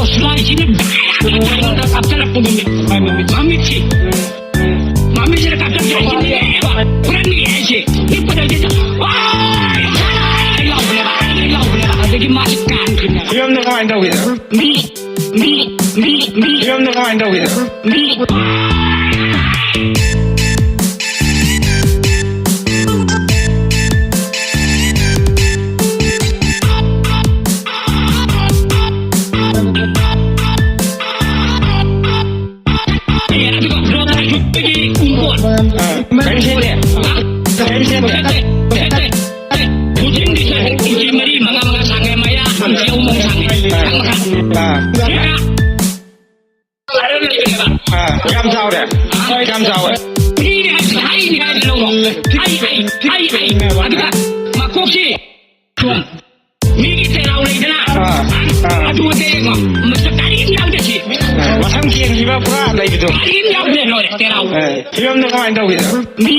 Osmanlı'nın kaptanı bugün. Mamici. Mamici kaptan şimdi. Bukan ni şey. Ni pada dia. Wah. Lagi masukkan. Diam nak main tahu kita. Mi. Diam nak main tahu kita. Pension dia. Pension dia. Kucing di sana, kucing meri, mga sangai maya, dia umum sangai. Cam sao dia? Cam sao? Ini hai lorong. Hai. Ada mak koki. Tuan. Ni terau lagi dah. Aduh tengok, mesti tarik dia udah sih. Macam kian siapa pula lagi tu? Tarik dia udah lor terau. Diam nak main tahu kita. Mi.